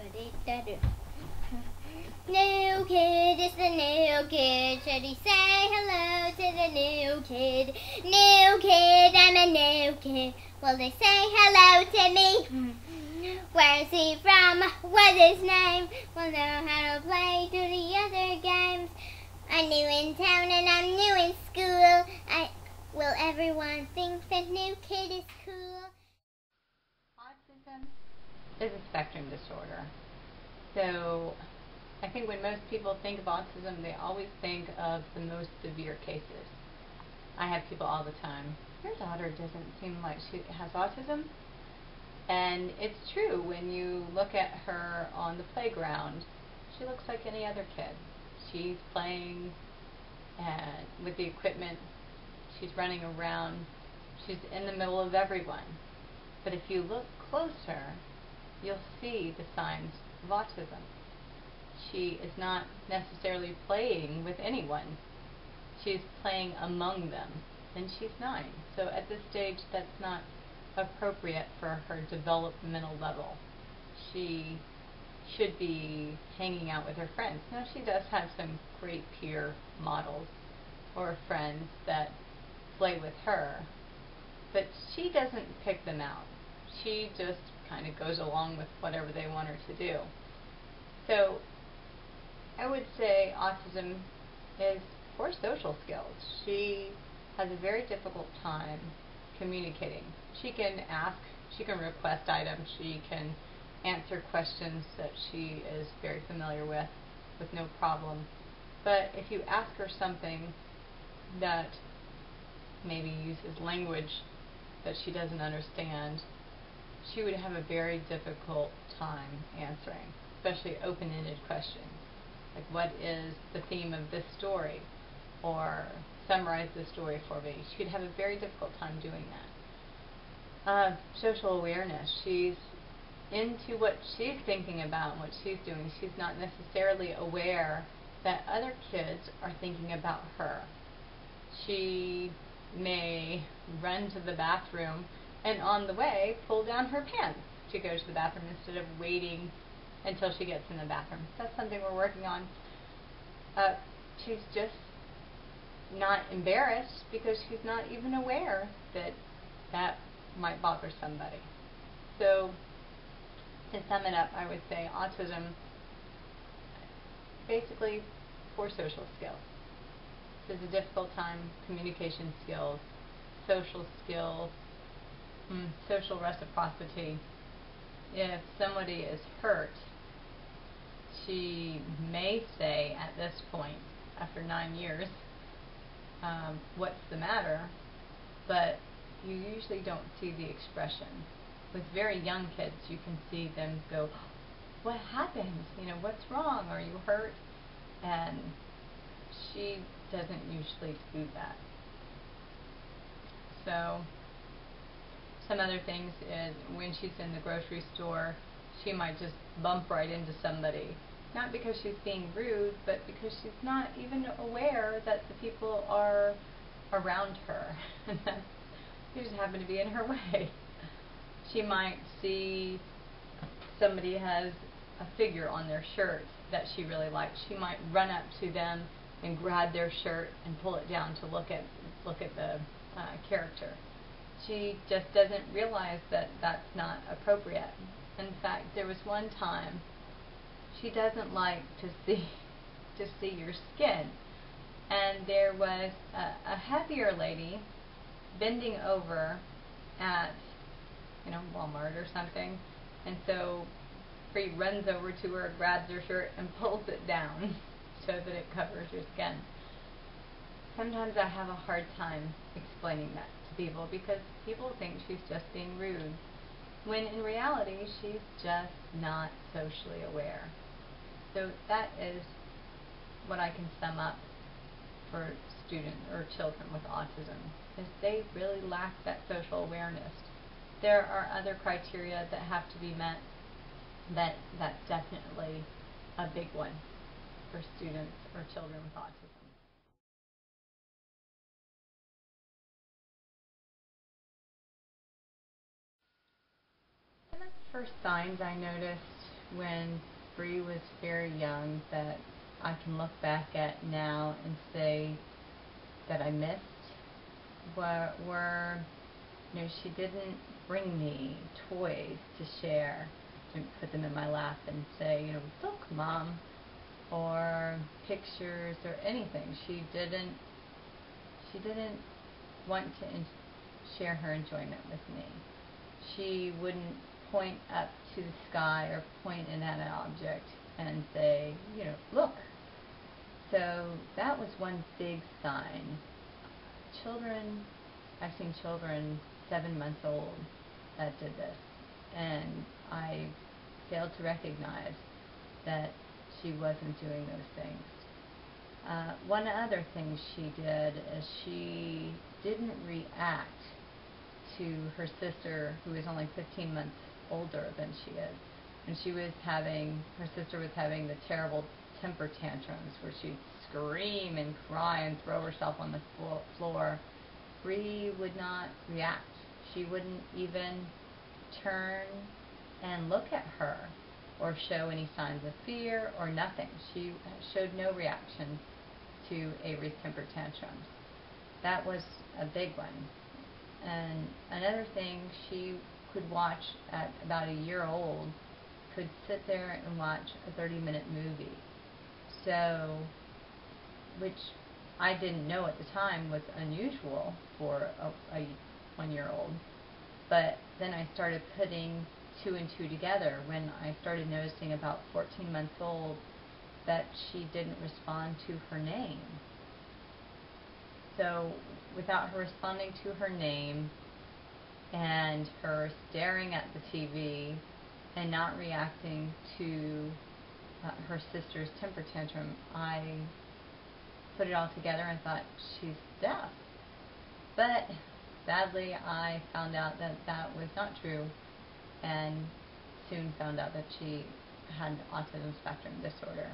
New kid is the new kid. Should he say hello to the new kid? New kid, I'm a new kid. Will they say hello to me? Where is he from? What's his name? Will know how to play to the other games. I'm new in town and I'm new in school. Will everyone think the new kid is cool? Autism is a spectrum disorder. So I think when most people think of autism, they always think of the most severe cases. I have people all the time, your daughter doesn't seem like she has autism. And it's true, when you look at her on the playground, she looks like any other kid. She's playing with the equipment, she's running around, she's in the middle of everyone. But if you look closer, you'll see the signs of autism. She is not necessarily playing with anyone. She's playing among them, and she's 9. So at this stage, that's not appropriate for her developmental level. She should be hanging out with her friends. Now, she does have some great peer models or friends that play with her, but she doesn't pick them out. She just kind of goes along with whatever they want her to do. So I would say autism is poor social skills. She has a very difficult time communicating. She can ask, she can request items, she can answer questions that she is very familiar with no problem. But if you ask her something that maybe uses language that she doesn't understand, she would have a very difficult time answering, especially open-ended questions. Like, what is the theme of this story? Or summarize the story for me. She'd have a very difficult time doing that. Social awareness. She's into what she's thinking about and what she's doing. She's not necessarily aware that other kids are thinking about her. She may run to the bathroom and on the way pull down her pants to go to the bathroom instead of waiting until she gets in the bathroom. That's something we're working on. She's just not embarrassed because she's not even aware that that might bother somebody. So to sum it up, I would say autism, basically poor social skills. This is a difficult time, communication skills, social skills, social reciprocity. If somebody is hurt, she may say at this point, after 9 years, what's the matter? But you usually don't see the expression. With very young kids, you can see them go, what happened? What's wrong? Are you hurt? And she doesn't usually do that. So some other things is when she's in the grocery store, she might just bump right into somebody. Not because she's being rude, but because she's not even aware that the people are around her. And they just happen to be in her way. She might see somebody has a figure on their shirt that she really likes. She might run up to them and grab their shirt and pull it down to look at the character. She just doesn't realize that that's not appropriate. In fact, there was one time she doesn't like to see your skin, and there was a heavier lady bending over at Walmart or something, and so Bree runs over to her, grabs her shirt, and pulls it down so that it covers her skin. Sometimes I have a hard time explaining that to people because people think she's just being rude, when in reality she's just not socially aware. So that is what I can sum up for students or children with autism, is they really lack that social awareness. There are other criteria that have to be met. That's definitely a big one for students or children with autism. Some of the first signs I noticed when Bree was very young that I can look back at now and say that I missed were she didn't bring me toys to share, to put them in my lap and say, look, Mom, or pictures or anything. She didn't want to share her enjoyment with me. She wouldn't point up to the sky or point in at an object and say, look. So that was one big sign. I've seen children 7 months old that did this, and I failed to recognize that she wasn't doing those things. One other thing she did is she didn't react to her sister, who is only 15 months older than she is. And her sister was having the terrible temper tantrums where she'd scream and cry and throw herself on the floor. Bree would not react. She wouldn't even turn and look at her or show any signs of fear or nothing. She showed no reaction to Avery's temper tantrums. That was a big one. And another thing, she could watch at about a year old, could sit there and watch a 30-minute movie. So, which I didn't know at the time was unusual for a 1-year-old. But then I started putting 2 and 2 together when I started noticing about 14 months old that she didn't respond to her name. So without her responding to her name and her staring at the TV and not reacting to her sister's temper tantrum, I put it all together and thought, she's deaf. But sadly, I found out that that was not true, and soon found out that she had autism spectrum disorder.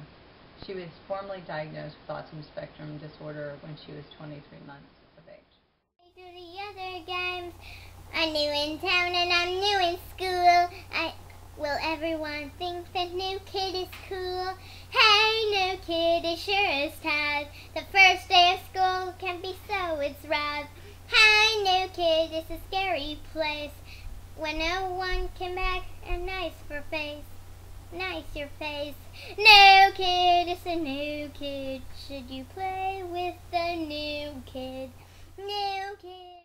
She was formally diagnosed with autism spectrum disorder when she was 23 months of age. To the other games, I'm new in town and I'm new in school. Will everyone think the new kid is cool? Hey, new kid, it sure is Taz. The first day of school can be so it's Raz. Hey, new kid, it's a scary place when no one can back and nice your face. New kid, it's a new kid. Should you play with the new kid? New kid.